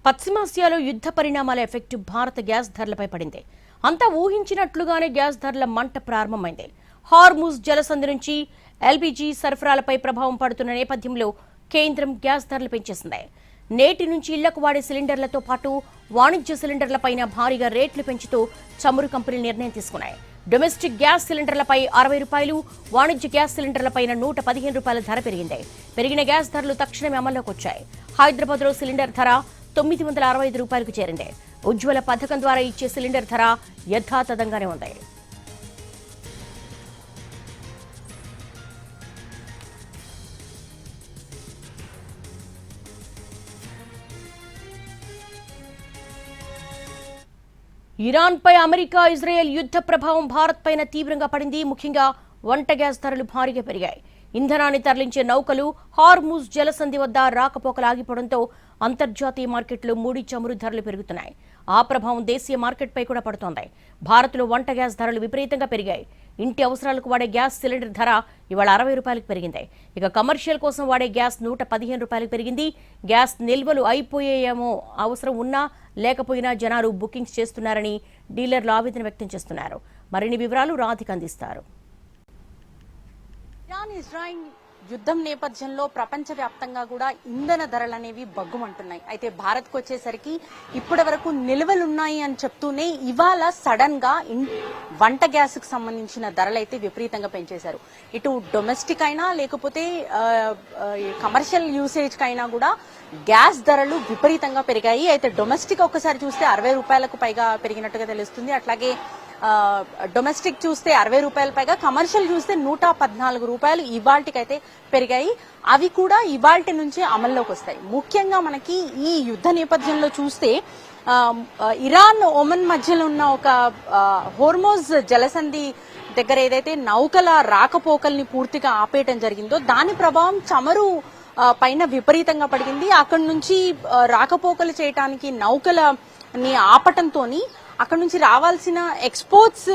పశ్చిమాసియాలో యుద్ధ పరిణామాల ఎఫెక్ట్ భారత గ్యాస్ ధరలపై పడింది. అంతా ఊహించినట్లుగానే గ్యాస్ ధరల మంట ప్రారంభమైంది. హార్ముజ్ జలసంధి నుంచి ఎల్పీజీ సరఫరాలపై ప్రభావం పడుతున్న నేపథ్యంలో కేంద్రం గ్యాస్ ధరలు పెంచేసింది. నేటి నుంచి ఇళ్లకు వాడే సిలిండర్లతో పాటు వాణిజ్య సిలిండర్లపైన భారీగా రేట్లు పెంచుతూ చమురు కంపెనీలు నిర్ణయం తీసుకున్నాయి. డొమెస్టిక్ గ్యాస్ సిలిండర్లపై 60 రూపాయలు, వాణిజ్య గ్యాస్ సిలిండర్లపైన 115 రూపాయల ధర పెరిగింది. పెరిగిన గ్యాస్ ధరలు తక్షణమే అమల్లోకి వచ్చాయి. హైదరాబాద్లో సిలిండర్ ధర 965 రూపాయలకు చేరింది. ఉజ్వల పథకం ద్వారా ఇచ్చే సిలిండర్ ధర యథాతథంగానే ఉంది. ఇరాన్పై అమెరికా, ఇజ్రాయెల్ యుద్ధ ప్రభావం భారత్ పైన తీవ్రంగా పడింది. ముఖ్యంగా వంట గ్యాస్ ధరలు భారీగా పెరిగాయి. ఇంధనాన్ని తరలించే నౌకలు హార్ముజ్ జలసంధి వద్ద రాకపోకలు ఆగిపోవడంతో అంతర్జాతీయ మార్కెట్లో ముడి చమురు ధరలు పెరుగుతున్నాయి. ఆ ప్రభావం దేశీయ మార్కెట్పై కూడా పడుతోంది. భారత్లో వంట గ్యాస్ ధరలు విపరీతంగా పెరిగాయి. ఇంటి అవసరాలకు వాడే గ్యాస్ సిలిండర్ ధర ఇవాళ 60 రూపాయలకు పెరిగింది. ఇక కమర్షియల్ కోసం వాడే గ్యాస్ 115 రూపాయలకు పెరిగింది. గ్యాస్ నిల్వలు అయిపోయేయేమో, అవసరం ఉన్నా లేకపోయినా జనాలు బుకింగ్స్ చేస్తున్నారని డీలర్లు ఆవేదన వ్యక్తం చేస్తున్నారు. మరిన్ని వివరాలు రాధిక అందిస్తారు. ఇరాన్ ఇజ్రాయిల్ యుద్ధం నేపథ్యంలో ప్రపంచవ్యాప్తంగా కూడా ఇంధన ధరలు అనేవి బగ్గుమంటున్నాయి. అయితే భారత్కు వచ్చేసరికి ఇప్పటి వరకు నిల్వలున్నాయి అని చెప్తూనే ఇవాళ సడన్ గా వంట గ్యాస్ కు సంబంధించిన ధరలు అయితే విపరీతంగా పెంచేశారు. ఇటు డొమెస్టిక్ అయినా లేకపోతే కమర్షియల్ యూసేజ్ కైనా కూడా గ్యాస్ ధరలు విపరీతంగా పెరిగాయి. అయితే డొమెస్టిక్ ఒక్కసారి చూస్తే 60 రూపాయలకు పైగా పెరిగినట్టుగా తెలుస్తుంది. అట్లాగే డొమెస్టిక్ చూస్తే 60 రూపాయల పైగా, కమర్షియల్ చూస్తే 114 రూపాయలు ఇవాల్టికైతే పెరిగాయి. అవి కూడా ఇవాల్టి నుంచి అమల్లోకి వస్తాయి. ముఖ్యంగా మనకి ఈ యుద్ధ నేపథ్యంలో చూస్తే ఇరాన్, ఒమన్ మధ్యలో ఉన్న ఒక హోర్మోజ్ జలసంధి దగ్గర ఏదైతే నౌకల రాకపోకల్ని పూర్తిగా ఆపేయటం జరిగిందో దాని ప్రభావం చమురు పైన విపరీతంగా పడింది. అక్కడి నుంచి రాకపోకలు చేయడానికి నౌకలని ఆపటంతోని అక్కడ నుంచి రావాల్సిన ఎక్స్పోర్ట్స్,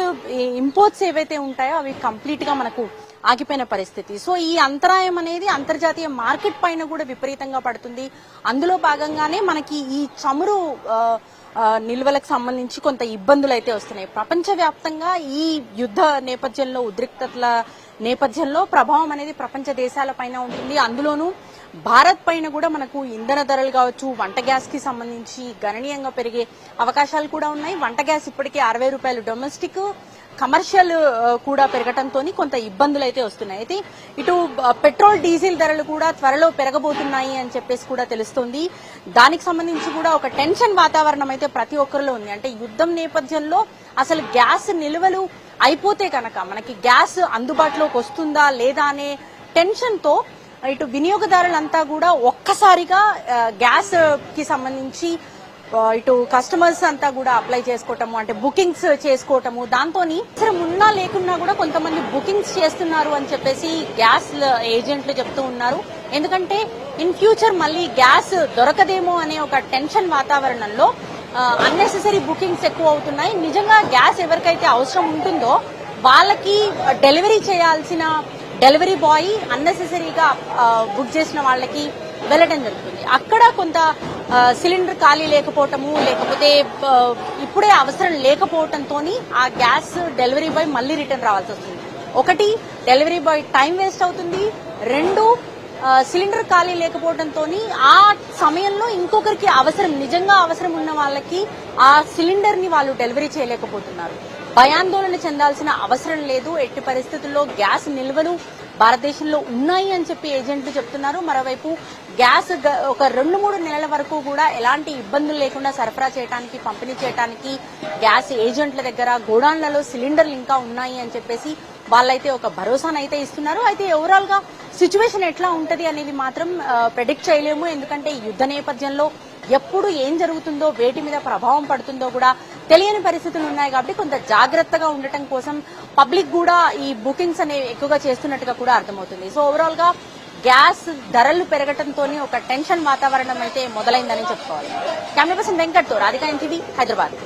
ఇంపోర్ట్స్ ఏవైతే ఉంటాయో అవి కంప్లీట్ గా మనకు ఆగిపోయిన పరిస్థితి. సో ఈ అంతరాయం అనేది అంతర్జాతీయ మార్కెట్ పైన కూడా విపరీతంగా పడుతుంది. అందులో భాగంగానే మనకి ఈ చమురు నిల్వలకు సంబంధించి కొంత ఇబ్బందులు అయితే వస్తున్నాయి. ప్రపంచవ్యాప్తంగా ఈ యుద్ధ నేపథ్యంలో, ఉద్రిక్తతల నేపథ్యంలో ప్రభావం అనేది ప్రపంచ దేశాల పైన ఉంటుంది. అందులోనూ భారత్ పైన కూడా మనకు ఇంధన ధరలు కావచ్చు, వంట గ్యాస్ కి సంబంధించి గణనీయంగా పెరిగే అవకాశాలు కూడా ఉన్నాయి. వంట గ్యాస్ ఇప్పటికే 60 రూపాయలు డొమెస్టిక్, కమర్షియల్ కూడా పెరగటంతో కొంత ఇబ్బందులు అయితే వస్తున్నాయి. అయితే ఇటు పెట్రోల్, డీజిల్ ధరలు కూడా త్వరలో పెరగబోతున్నాయి అని చెప్పేసి కూడా తెలుస్తోంది. దానికి సంబంధించి కూడా ఒక టెన్షన్ వాతావరణం అయితే ప్రతి ఒక్కరిలో ఉంది. అంటే యుద్ధం నేపథ్యంలో అసలు గ్యాస్ నిల్వలు అయిపోతే కనుక మనకి గ్యాస్ అందుబాటులోకి వస్తుందా లేదా అనే టెన్షన్ తో ఇటు వినియోగదారులంతా కూడా ఒక్కసారిగా గ్యాస్ కి సంబంధించి ఇటు కస్టమర్స్ అంతా కూడా అప్లై చేసుకోవటము, అంటే బుకింగ్స్ చేసుకోవటము, దాంతో అవసరం ఉన్నా లేకున్నా కూడా కొంతమంది బుకింగ్స్ చేస్తున్నారు అని చెప్పేసి గ్యాస్ ఏజెంట్లు చెప్తూ ఉన్నారు. ఎందుకంటే ఇన్ ఫ్యూచర్ మళ్ళీ గ్యాస్ దొరకదేమో అనే ఒక టెన్షన్ వాతావరణంలో అన్నెసెసరీ బుకింగ్స్ ఎక్కువ అవుతున్నాయి. నిజంగా గ్యాస్ ఎవరికైతే అవసరం ఉంటుందో వాళ్ళకి డెలివరీ చేయాల్సిన డెలివరీ బాయ్ అన్నెసెసరీగా బుక్ చేసిన వాళ్ళకి వెళ్ళడం జరుగుతుంది. అక్కడ కొంత సిలిండర్ ఖాళీ లేకపోవటము, లేకపోతే ఇప్పుడే అవసరం లేకపోవటంతో ఆ గ్యాస్ డెలివరీ బాయ్ మళ్ళీ రిటర్న్ రావాల్సి వస్తుంది. ఒకటి, డెలివరీ బాయ్ టైం వేస్ట్ అవుతుంది. రెండు, సిలిండర్ ఖాళీ లేకపోవడంతో ఆ సమయంలో ఇంకొకరికి నిజంగా అవసరం ఉన్న వాళ్ళకి ఆ సిలిండర్ ని వాళ్ళు డెలివరీ చేయలేకపోతున్నారు. భయాందోళన చెందాల్సిన అవసరం లేదు. ఎట్టి పరిస్థితుల్లో గ్యాస్ నిల్వలు భారతదేశంలో ఉన్నాయి అని చెప్పి ఏజెంట్లు చెప్తున్నారు. మరోవైపు గ్యాస్ ఒక 2-3 నెలల వరకు కూడా ఎలాంటి ఇబ్బందులు లేకుండా సరఫరా చేయడానికి, పంపిణీ చేయడానికి గ్యాస్ ఏజెంట్ల దగ్గర గోడాన్లలో సిలిండర్లు ఇంకా ఉన్నాయి అని చెప్పేసి వాళ్ళైతే ఒక భరోసానైతే ఇస్తున్నారు. అయితే ఓవరాల్ గా సిచ్యువేషన్ ఎట్లా ఉంటది అనేది మాత్రం ప్రెడిక్ట్ చేయలేము. ఎందుకంటే యుద్ధ నేపథ్యంలో ఎప్పుడు ఏం జరుగుతుందో, వేటి మీద ప్రభావం పడుతుందో కూడా తెలియని పరిస్థితులు ఉన్నాయి. కాబట్టి కొంత జాగ్రత్తగా ఉండటం కోసం పబ్లిక్ కూడా ఈ బుకింగ్స్ అనేవి ఎక్కువగా చేస్తున్నట్టుగా కూడా అర్థమవుతుంది. సో ఓవరాల్ గా గ్యాస్ ధరలు పెరగటంతో ఒక టెన్షన్ వాతావరణం అయితే మొదలైందని చెప్పుకోవాలి. కెమెరా పర్సన్ వెంకట్తో రాధిక, NTV, హైదరాబాద్.